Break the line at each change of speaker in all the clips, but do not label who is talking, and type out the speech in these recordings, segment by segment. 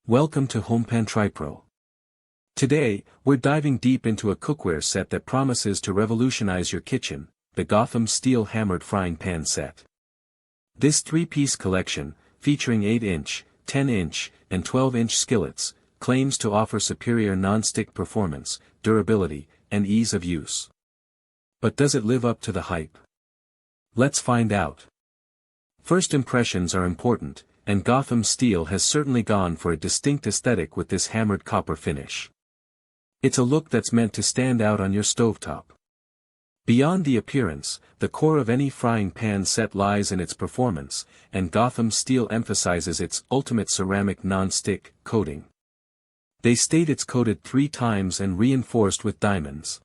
Welcome to HomePan TriPro. Today, we're diving deep into a cookware set that promises to revolutionize your kitchen, the Gotham Steel Hammered Frying Pan Set. This three-piece collection, featuring 8-inch, 10-inch, and 12-inch skillets, claims to offer superior non-stick performance, durability, and ease of use. But does it live up to the hype? Let's find out. First impressions are important, and Gotham Steel has certainly gone for a distinct aesthetic with this hammered copper finish. It's a look that's meant to stand out on your stovetop. Beyond the appearance, the core of any frying pan set lies in its performance, and Gotham Steel emphasizes its ultimate ceramic non-stick coating. They state it's coated 3 times and reinforced with diamonds.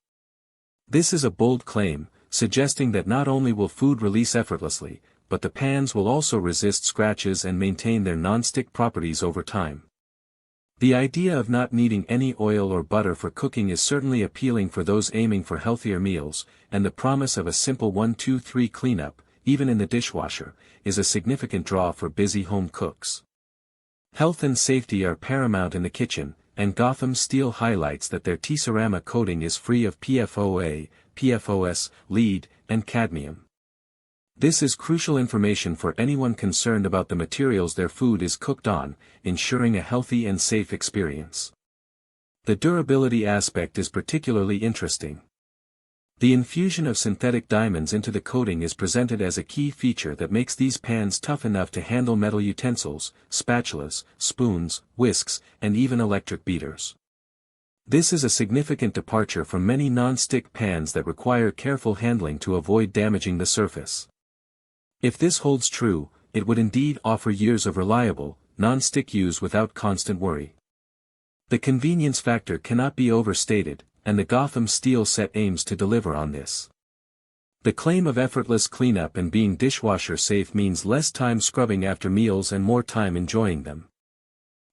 This is a bold claim, suggesting that not only will food release effortlessly, but the pans will also resist scratches and maintain their non-stick properties over time. The idea of not needing any oil or butter for cooking is certainly appealing for those aiming for healthier meals, and the promise of a simple 1-2-3 cleanup, even in the dishwasher, is a significant draw for busy home cooks. Health and safety are paramount in the kitchen, and Gotham Steel highlights that their Ti-Cerama coating is free of PFOA, PFOS, lead, and cadmium. This is crucial information for anyone concerned about the materials their food is cooked on, ensuring a healthy and safe experience. The durability aspect is particularly interesting. The infusion of synthetic diamonds into the coating is presented as a key feature that makes these pans tough enough to handle metal utensils, spatulas, spoons, whisks, and even electric beaters. This is a significant departure from many non-stick pans that require careful handling to avoid damaging the surface. If this holds true, it would indeed offer years of reliable, non-stick use without constant worry. The convenience factor cannot be overstated, and the Gotham Steel set aims to deliver on this. The claim of effortless cleanup and being dishwasher safe means less time scrubbing after meals and more time enjoying them.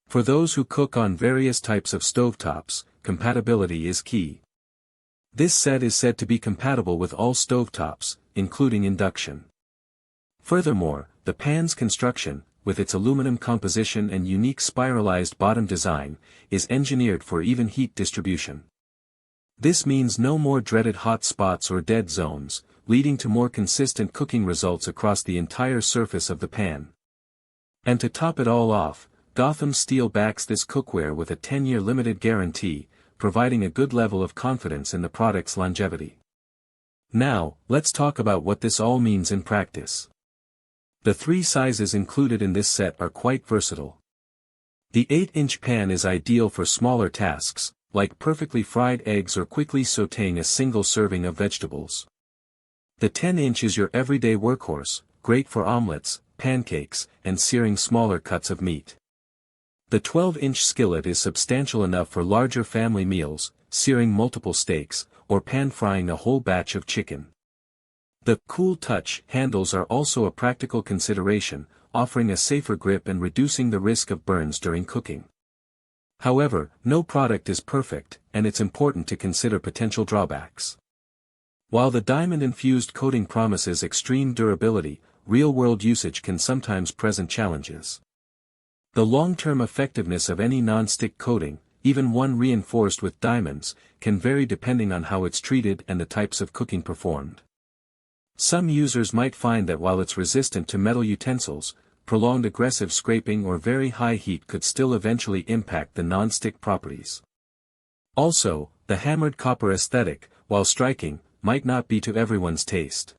For those who cook on various types of stovetops, compatibility is key. This set is said to be compatible with all stovetops, including induction. Furthermore, the pan's construction, with its aluminum composition and unique spiralized bottom design, is engineered for even heat distribution. This means no more dreaded hot spots or dead zones, leading to more consistent cooking results across the entire surface of the pan. And to top it all off, Gotham Steel backs this cookware with a 10-year limited guarantee, providing a good level of confidence in the product's longevity. Now, let's talk about what this all means in practice. The 3 sizes included in this set are quite versatile. The 8-inch pan is ideal for smaller tasks, like perfectly fried eggs or quickly sautéing a single serving of vegetables. The 10-inch is your everyday workhorse, great for omelets, pancakes, and searing smaller cuts of meat. The 12-inch skillet is substantial enough for larger family meals, searing multiple steaks, or pan-frying a whole batch of chicken. The Cool Touch handles are also a practical consideration, offering a safer grip and reducing the risk of burns during cooking. However, no product is perfect, and it's important to consider potential drawbacks. While the diamond-infused coating promises extreme durability, real-world usage can sometimes present challenges. The long-term effectiveness of any non-stick coating, even one reinforced with diamonds, can vary depending on how it's treated and the types of cooking performed. Some users might find that while it's resistant to metal utensils, prolonged aggressive scraping or very high heat could still eventually impact the non-stick properties. Also, the hammered copper aesthetic, while striking, might not be to everyone's taste.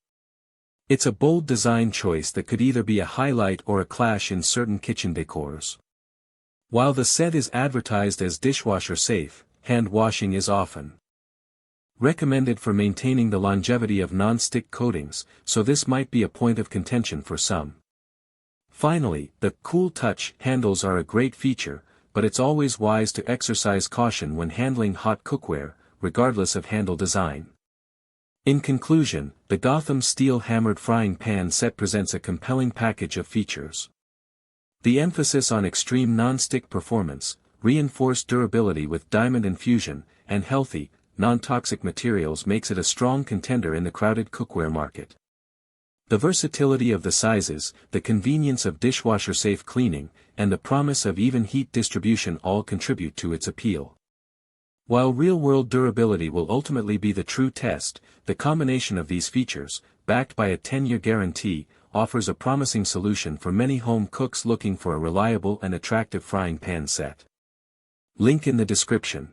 It's a bold design choice that could either be a highlight or a clash in certain kitchen decors. While the set is advertised as dishwasher safe, hand washing is often recommended for maintaining the longevity of non-stick coatings, so this might be a point of contention for some. Finally, the Cool Touch handles are a great feature, but it's always wise to exercise caution when handling hot cookware, regardless of handle design. In conclusion, the Gotham Steel Hammered Frying Pan set presents a compelling package of features. The emphasis on extreme non-stick performance, reinforced durability with diamond infusion, and healthy, non-toxic materials makes it a strong contender in the crowded cookware market. The versatility of the sizes, the convenience of dishwasher-safe cleaning, and the promise of even heat distribution all contribute to its appeal. While real-world durability will ultimately be the true test, the combination of these features, backed by a 10-year guarantee, offers a promising solution for many home cooks looking for a reliable and attractive frying pan set. Link in the description.